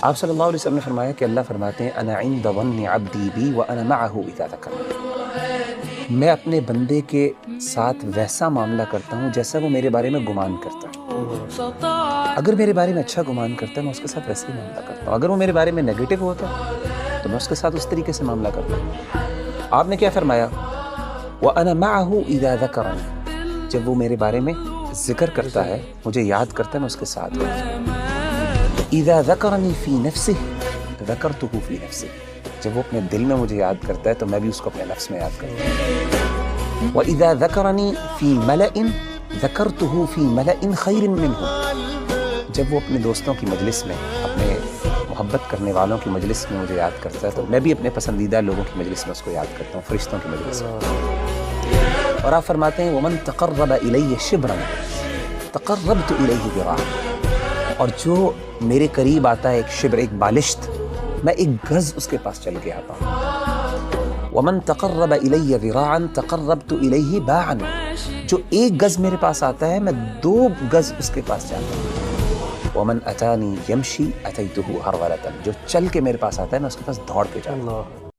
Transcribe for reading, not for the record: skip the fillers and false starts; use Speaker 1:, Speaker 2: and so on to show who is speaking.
Speaker 1: آپ صلی اللہ علیہ وسلم نے فرمایا کہ اللہ فرماتے ہیں انا عند ظن عبدی بی وانا معه اذا ذکرنی، میں اپنے بندے کے ساتھ ویسا معاملہ کرتا ہوں جیسا وہ میرے بارے میں گمان کرتا ہے۔ اگر میرے بارے میں اچھا گمان کرتا ہے میں اس کے ساتھ ویسے ہی معاملہ کرتا ہوں، اگر وہ میرے بارے میں نیگیٹو ہوتا ہے تو میں اس کے ساتھ اس طریقے سے معاملہ کرتا ہوں۔ آپ نے کیا فرمایا؟ وانا معه اذا ذکرنی، جب وہ میرے بارے میں ذکر کرتا ہے، مجھے یاد کرتا ہے، میں اس کے ساتھ ہوتا ہوں۔ اذا ذکرنی فی نفسہ ذکرتہ فی نفسہ، جب وہ اپنے دل میں مجھے یاد کرتا ہے تو میں بھی اس کو اپنے نفس میں یاد کرتا ہوں۔ واذا ذکرنی فی ملأ ذکرتہ فی ملأ خیر منہ، جب وہ اپنے دوستوں کی مجلس میں، اپنے محبت کرنے والوں کی مجلس میں مجھے یاد کرتا ہے تو میں بھی اپنے پسندیدہ لوگوں کی مجلس میں اس کو یاد کرتا ہوں، فرشتوں کی مجلس میں۔ اور آپ فرماتے ہیں ومن تقرب الی شبرا تقربت الیہ ذراعا، اور جو میرے قریب آتا ہے ایک شبر، ایک بالشت، میں ایک گز اس کے پاس چل کے آتا ہوں۔ ومن تقرب الی ذراعا تقربت الیہ باعا، جو ایک گز میرے پاس آتا ہے میں 2 گز اس کے پاس جاتا ہوں۔ ومن اتانی یمشی اتیتہ ہرولۃ، جو چل کے میرے پاس آتا ہے میں اس کے پاس دوڑ کے جاتا ہوں۔